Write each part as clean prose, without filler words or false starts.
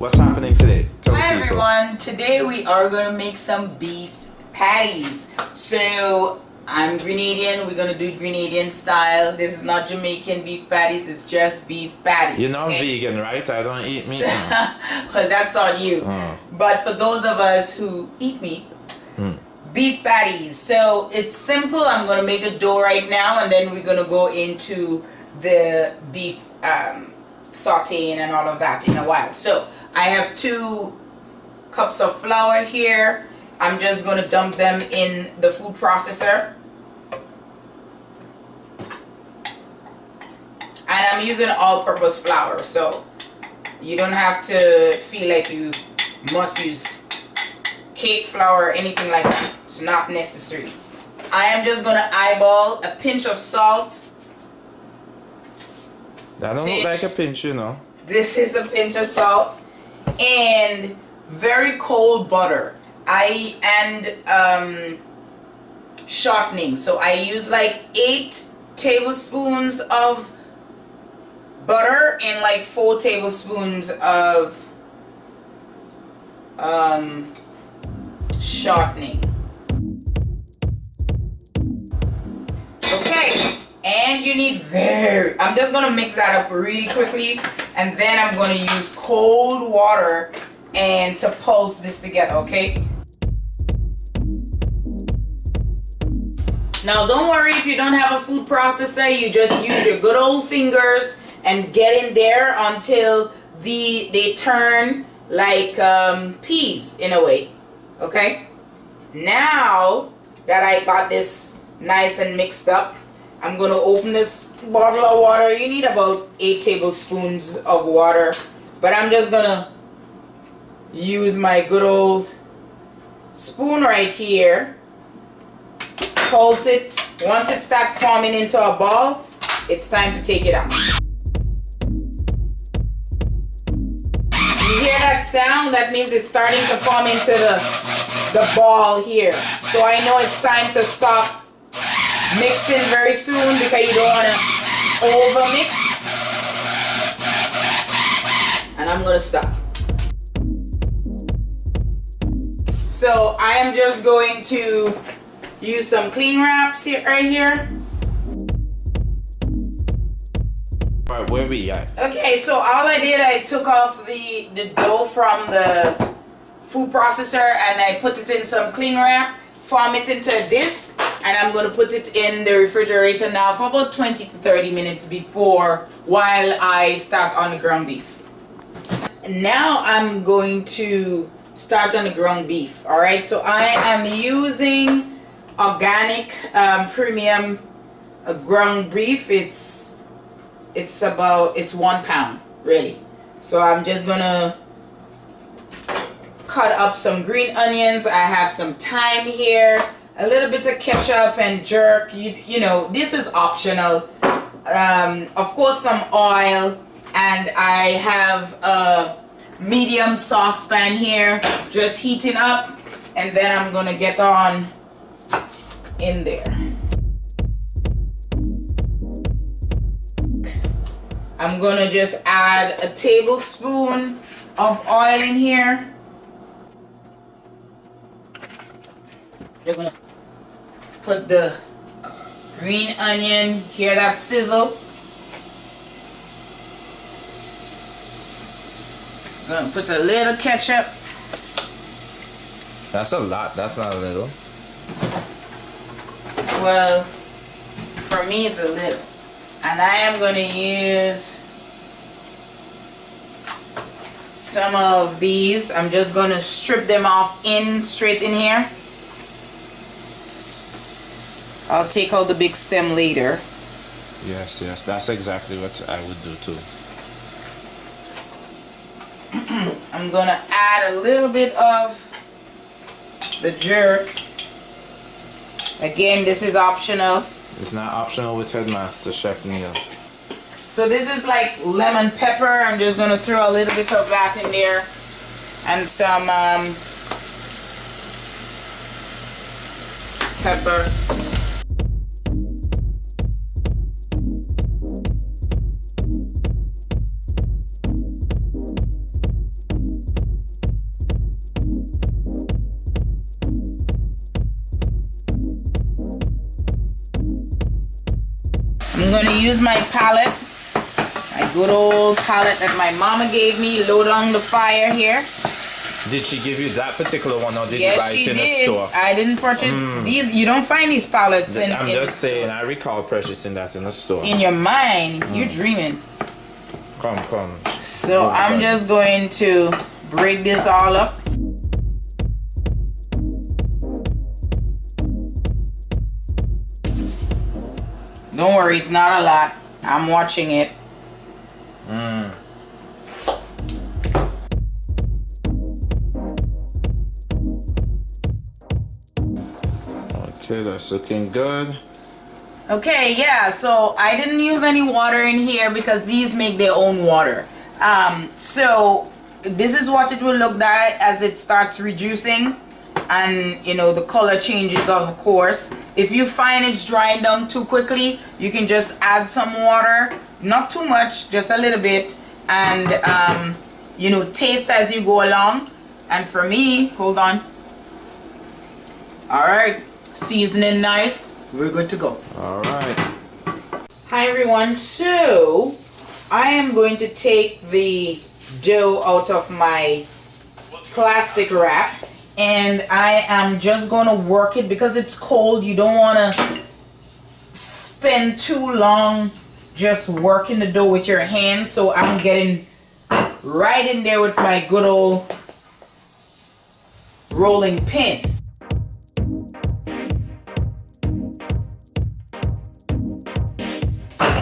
What's happening today? Tell Hi the people. everyone, today we are going to make some beef patties. So I'm Grenadian, we're going to do it Grenadian style. This is not Jamaican beef patties, it's just beef patties. You're not vegan, right? I don't eat meat. Well, that's on you. Oh. But for those of us who eat meat, beef patties. So it's simple. I'm going to make the dough right now and then we're going to go into the beef sauteing and all of that in a while. So I have 2 cups of flour here. I'm just going to dump them in the food processor. And I'm using all-purpose flour, so you don't have to feel like you must use cake flour or anything like that. It's not necessary. I am just going to eyeball a pinch of salt. That don't look like a pinch, you know. This is a pinch of salt. And very cold butter. Shortening. So I use like 8 tablespoons of butter and like 4 tablespoons of shortening. Okay. And you need I'm just going to mix that up really quickly, and then I'm going to use cold water and to pulse this together, okay? Now don't worry if you don't have a food processor, you just use your good old fingers and get in there until they turn like peas in a way, okay? Now that I got this nice and mixed up, I'm going to open this bottle of water. You need about 8 tablespoons of water. But I'm just going to use my good old spoon right here. Pulse it. Once it starts forming into a ball, it's time to take it out. You hear that sound? That means it's starting to form into the ball here. So I know it's time to stop mixing very soon because you don't want to over mix. And I'm going to stop. So I am just going to use some cling wraps here, right here. Alright, where we at? Okay, so all I did, I took off the dough from the food processor and I put it in some cling wrap, form it into a disc, and I'm going to put it in the refrigerator now for about 20 to 30 minutes while I start on the ground beef. Now I'm going to start on the ground beef. Alright, so I am using organic premium ground beef. It's 1 pound really. So I'm just gonna cut up some green onions. I have some thyme here, a little bit of ketchup and jerk. You know, this is optional. Of course, some oil, and I have a medium saucepan here just heating up, and then I'm gonna get on in there. I'm gonna just add a tablespoon of oil in here. Just gonna put the green onion, hear that sizzle? Gonna put a little ketchup. That's a lot, that's not a little. Well, for me it's a little. And I am gonna use some of these. I'm just gonna strip them off straight in here. I'll take out the big stem later. Yes, that's exactly what I would do too. I'm gonna add a little bit of the jerk. Again, this is optional. It's not optional with Headmaster Chef Neil. So this is like lemon pepper. I'm just gonna throw a little bit of that in there, and some pepper. I'm going to use my palette, my good old palette that my mama gave me. Load on the fire here. Did she give you that particular one, or did Yes, you buy it in a store? I didn't purchase these. You don't find these palettes in. I'm just saying, I recall purchasing that in a store. In your mind, you're dreaming. Come. So I'm just going to break this all up. Don't worry, it's not a lot. I'm watching it. Okay, that's looking good. Okay, yeah, so I didn't use any water in here because these make their own water. So this is what it will look like as it starts reducing, and you know the color changes, of course. If you find it's drying down too quickly, you can just add some water, not too much, just a little bit, and you know, taste as you go along. And for me, hold on. All right, seasoning nice, we're good to go. All right. Hi everyone, so I am going to take the dough out of my plastic wrap, and I am just going to work it because it's cold. You don't want to spend too long just working the dough with your hands, so I'm getting right in there with my good old rolling pin.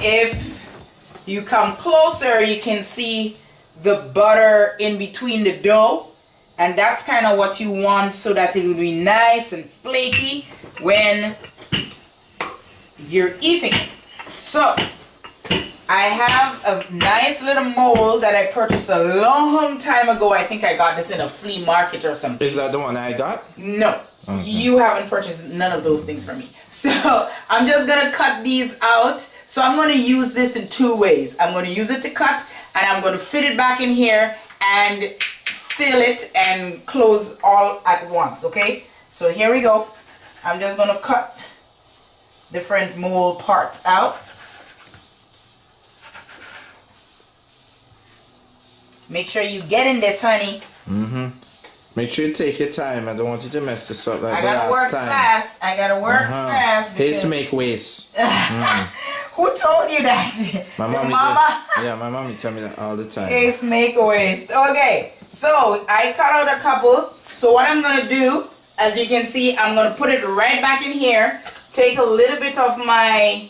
If you come closer, you can see the butter in between the dough, and that's kind of what you want, so that it will be nice and flaky when you're eating it. So I have a nice little mold that I purchased a long time ago. I think I got this in a flea market or something. Is that the one I got? No. You haven't purchased none of those things from me. So I'm just gonna cut these out. So I'm gonna use this in two ways. I'm gonna use it to cut, and I'm gonna fit it back in here and fill it and close all at once, okay? So here we go. I'm just gonna cut different mold parts out. Make sure you get in this, honey. Make sure you take your time. I don't want you to mess this up like I the gotta last work time. fast. I gotta work fast. Haste make waste. Who told you that? My Your mommy mama? Yeah, my mommy tell me that all the time. Haste make waste. Okay, so I cut out a couple. So what I'm gonna do, as you can see, I'm gonna put it right back in here. Take a little bit of my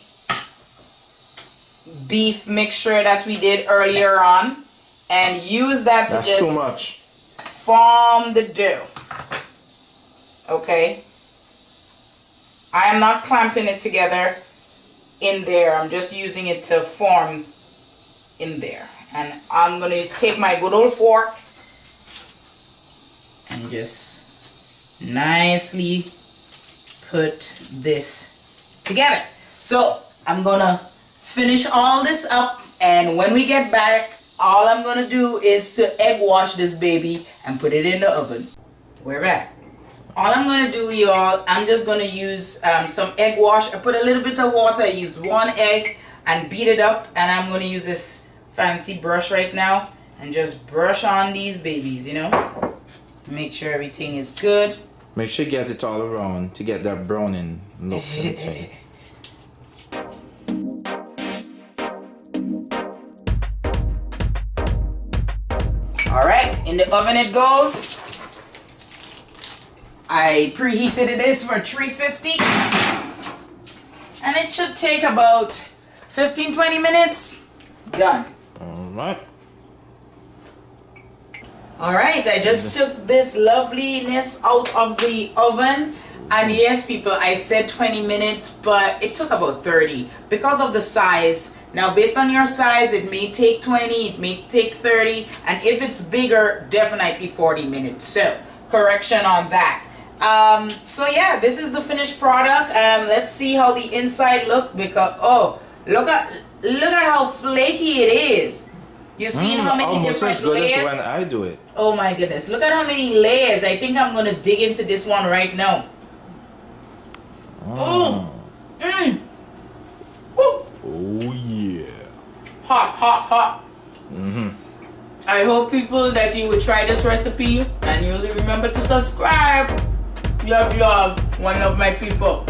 beef mixture that we did earlier on, and use that to That's too much. Form the dough. Okay, I am not clamping it together in there. I'm just using it to form in there, and I'm gonna take my good old fork and just nicely put this together. So I'm gonna finish all this up, and when we get back, all I'm gonna do is to egg wash this baby and put it in the oven. We're back. All I'm gonna do, y'all, I'm just gonna use some egg wash. I put a little bit of water. I used 1 egg and beat it up, and I'm gonna use this fancy brush right now and just brush on these babies, you know. Make sure everything is good. Make sure you get it all around to get that browning look. Alright, in the oven it goes. I preheated this for 350, and it should take about 15-20 minutes. Done. Alright, I just took this loveliness out of the oven, and yes people, I said 20 minutes, but it took about 30 because of the size. Now based on your size, it may take 20, it may take 30, and if it's bigger, definitely 40 minutes. So correction on that. So yeah, this is the finished product. Let's see how the inside look, because look at how flaky it is. You seen how many almost different as good layers? as when I do it. Oh my goodness, look at how many layers. I think I'm gonna dig into this one right now. Woo. Oh yeah. Hot, hot, hot. I hope people that you would try this recipe and you remember to subscribe. Love, one of my people.